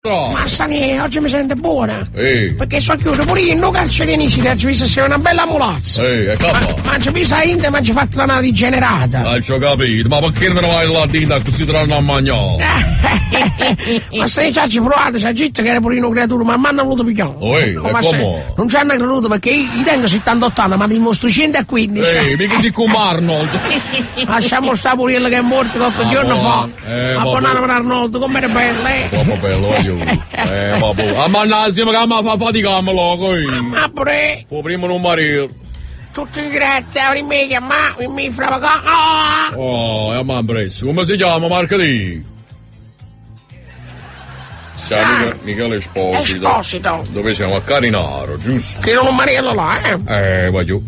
Ma Sani, oggi mi sente buona. Ehi. Perché so chiuso pure io in un carcerianici, oggi visto sei una bella mulazza. Ehi, e capa. Ma ci pisa Inter, ma ci ha fatto la mano rigenerata. Ci ho capito, ma perché non vai là dita così tranno a mangiare? Ma se ci provato, c'è gente che era pure una creatura, ma mi hanno voluto pigliare. Ehi, e come? Non ci hanno creduto perché io tengo 78 anni, ma dimostro 115. Ehi, mica si come Arnold. Lasciamo stare pure quello che è morto qualche giorno fa. Abbonare per Arnold, com'era bello, Troppo bello, voglio. Vabbè. A mannaggia, ma che fa faticamelo, Ma pure. Poi prima non morire. Tutti grazie, prima che chiamare, mi frava qua. Oh, ma presso. Come si chiama, Marcati? Siamo Michele Esposito. Esposito. Dove siamo? A Carinaro, giusto? Che non Mariello là, Voglio.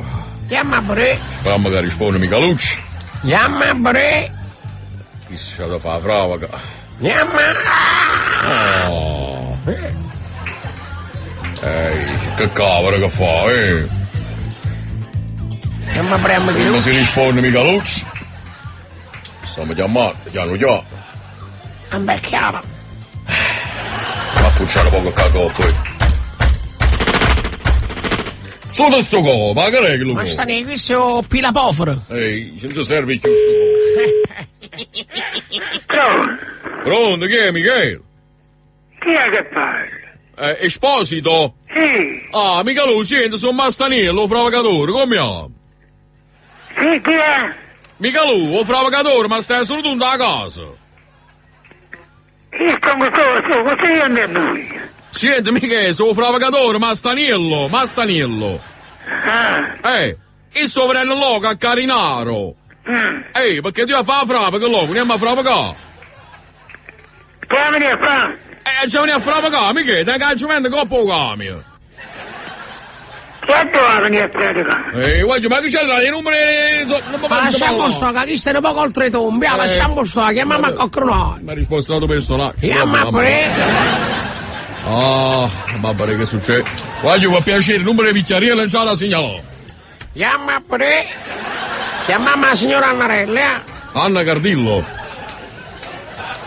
Chiama pure. Speriamo che risponde Michelucci. Chiama pure. Chissà da fa frava. Chiama. Oh. Che cavolo che fa, Chiama pure a Prima si Michelucci. risponde Michelucci. Stiamo chiamando, piano già. Beh, chiaro. A pucciare poco cacao poi. Sotto sto co, ma che è che lo Ma co? Sani, questo è pilapoforo. Ehi, non ci serve più sto co. Pronto, chi è Michele? Chi è che parla? Esposito? Sì, Ah, Michele, senti, sono Mastaniello, fravagatore, come chiama? sì, chi è? Michele, fravagatore, ma stai solo tu da casa. Io sto così io ne lui. Senti, Michele, sono fravagatore, Mastaniello. Ah, Il sovrano loco a Carinaro. Perché tu fa la frava che loco, andiamo a fravagare. che veni a fare? Ci veniamo a fravagare, Michele, dai calciamento coppa o cambio. Che dove veni a predicare? Guarda, ma che c'è là, i numeri... Ma lasciamo sto, che chi stai un po' oltre tombi, lasciamo sto, chiamiamo a Coccronò. Mi ha risposto personaggio. Chiama pure. Ah, mamma mia, che succede? Guarda, fa piacere, il numero di Vicchiariello già la segnalò. Chiama pure. Chiamiamo la signora Annarelli, Anna Cardillo.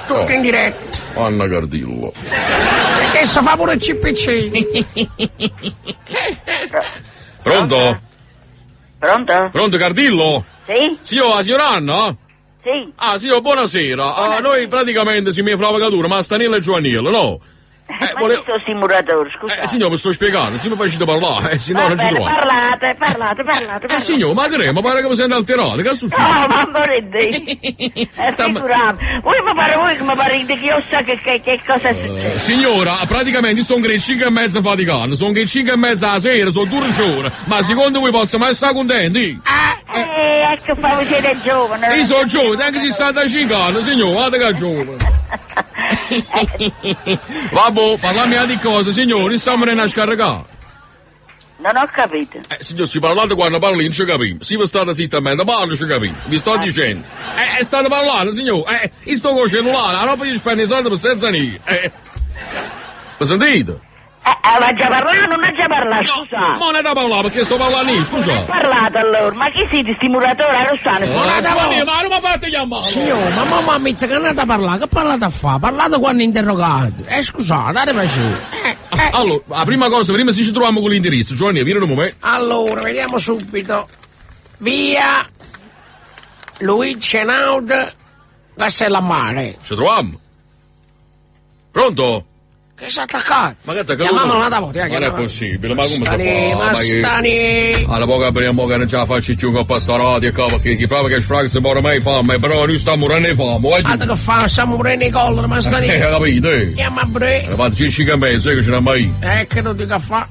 Tutto in diretta. Anna Cardillo. Perché si fa pure il CPC. Pronto? Pronto? Pronto, Cardillo? Sì? Sì, la signora Anna? Sì. Ah, sì, buonasera. Noi praticamente siamo in fravacatura, ma Stanello e Giovanniello, no? Ma chi sono simulatore, scusa? Signor, mi sto spiegando, se mi facete parlare, se no non ci trovo. Parlate. Signor, ma che ma pare che mi sente alterato, che succede? No, ma vorrei figurati. Voi mi pare che io sa che cosa succede. Signora, praticamente sono che 5 e mezza faticando, sono che 5 e mezza la sera, sono 12 ore, ma secondo voi posso mai stare contenti? Ecco, fa siete giovane. Io sono giovane, anche 65 anni, signor, guarda che è giovane. Vabbè, parlami di cosa, signori, stiamo a scaricare. Non ho capito. Signor, si parlate quando parli, non ci capiamo. Se vi state zittamente, parli, ci capiamo. Vi sto dicendo. State parlando, signore. Io sto con il cellulare, la roba gli spendo i soldi per senza niente. Mi sentite? Ma già parlato o non ha già parlato? Scusa. Ma non è da parlare perché sto parlando io, scusa. Non hai parlato allora, ma chi siete stimulatore a Rossano? Ma non mi fate chiamare. Signor, ma mamma ammette che non è da parlare, che parlate a fare? Parlate quando interrogate. Scusate, date piacere. Allora, la prima cosa, prima se ci troviamo con l'indirizzo, Giovanni, vieni un momento. Allora, vediamo subito. Via Luigi Einaudi, Castellammare. Ci troviamo. Pronto? Che si è attaccato? Ma che attaccato? Chiamiamolo un'altra volta. Non è possibile, ma come si fa? Mastani. Alla poca apriamo che non ce la faccio più con questa radio, perché chi fa che sfraghi si muore mai fame, però noi stiamo morendo di fame, Guarda che fa, stiamo morendo i colli, Mastani. Capito? Chiama bre. Fate 5 e mezzo, che ce n'è mai. Che non dica fa.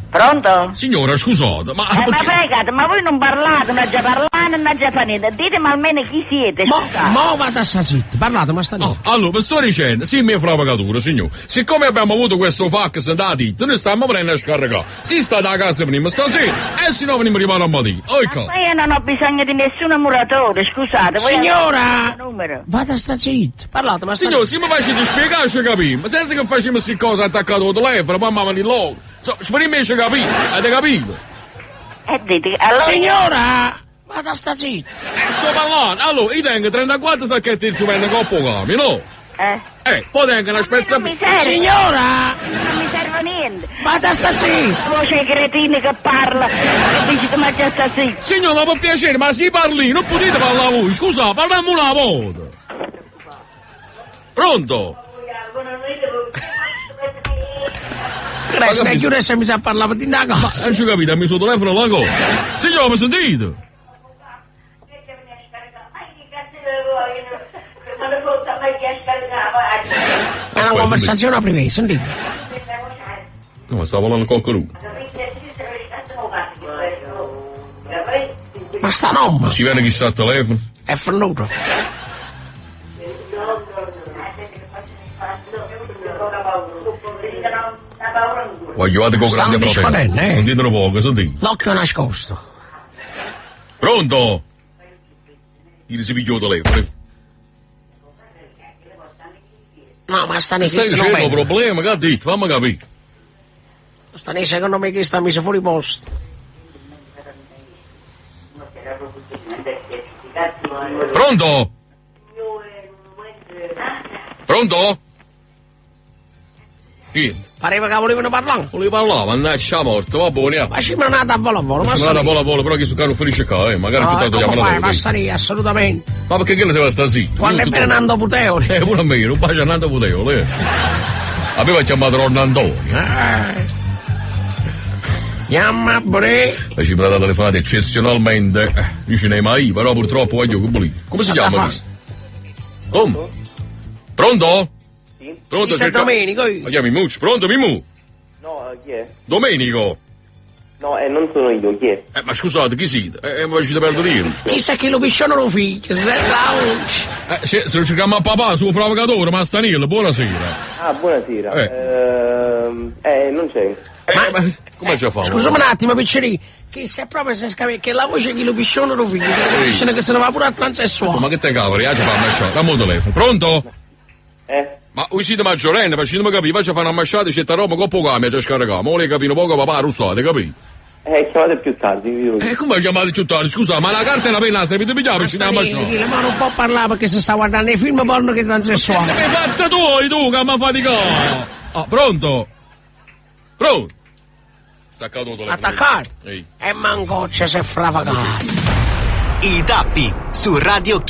Pronto? Signora, scusate, ma Ma perché... pregate, ma voi non parlate, non già parlato, non già fanete. Ditemi almeno chi siete, scusate. Mo vado a sta zitta, parlate Mastani. Allora, vi sto dicendo, sì, mia fravacatura, signore. Siccome abbiamo avuto questo fax da ditta, noi stiamo prendendo a scaricare. Si sta da casa prima stasera, e se no veniamo rimane a mattina. Ma io non ho bisogno di nessun muratore, scusate. Voi Signora, avete il numero. vado a sta zitta, parlate Mastani. Signore, se mi facete spiegare, ci capiamo. Senza che facciamo queste cose attaccate al telefono, poi mamma di loro. Speriamo ci capire, avete capito? Dite, allora... Signora, vado a sta zitta. Sto parlando, allora, io tengo 34 sacchetti di cimento coppo cami, no? Poi tenga una spezza... Non mi serve. Signora! Non mi serve niente. Vada sta zitto! La voce ai cretini che parla, che dice che mangia sta zitto. Signor, ma per piacere, ma si parli, non potete parlare voi, scusa, parliamo una volta. Pronto? Adesso ne chiude se mi sa parlare di una cosa. Non ci capite, mi suo telefono la cosa. Signor, mi sentite? È una conversazione privata, sentite. No, ma stavo parlando con qualcuno. Ma sta no, Si viene chissà al telefono. è fornuto. Voglio con Stanno grande fratello. discutendo, Sentitelo poco, sentite. L'occhio nascosto. Pronto? Gli si pigliò il telefono. No, ma sta ne Stai chissano dicendo bene. problema, che ha detto? Fammi capire. Sta ne secondo me che sta messo fuori posto. Pronto? Pronto? Niente. Pareva che volevano parlare. Volevo parlare, mannaggia morto, va buono. Ma ci manata a volo, ma Ci sta mandate lì. a volo, però che su caro felice qua, magari No, più tanto come chiamano fai? lei. Passa lì, assolutamente. Ma perché che ne si va a sta zitto? Quando è bene Nando Puteoli. Pure a me, non bacia Nando Puteoli. Aveva chiamato Ron Antonio. Chiama pure. La cifra da telefonata eccezionalmente. Dice ne mai, però purtroppo voglio che volete. Come si Cosa chiama? fa? Come? Pronto? Sì? Pronto? Chi sei cerca- Domenico? Ma chiami Mucci? Pronto, Mimù? No, chi è? Domenico? No, non sono io, chi è? Ma scusate, chi siete? Ma ci perdere io. Chissà che lo pisciano lo figlio, se la Se lo cerchiamo a papà, suo fravocatore, ma Stanillo, buonasera. Ah, buonasera. Non c'è. Ma come ci fa? Scusami un attimo, piccini, che se proprio si scappa, che la voce che lo pisciano lo figlio, che lo pisciano che se ne va pure a transessuale. Ma che te cavoli, ci fa una masciata? Dammi un telefono. Pronto? Ma voi siete maggiorenne, facciamo capire, faccia fare una masciata, c'è sta roba con poco a me, ci scarichiamo, ma vuole capire poco papà, arrustate, capì? Chiamate più tardi, vi dico. Come chiamate più tardi? Scusa, ma la carta e la penna se avete pigliato per Sta una lì, masciata? ma non può parlare perché si sta guardando i film porno che transessuale. Mi fatta tu che mi faticare! Ah, pronto? Pronto? Staccato il telefono. Attaccato? Ehi. E mancoccia si è fravagato. I tappi su Radio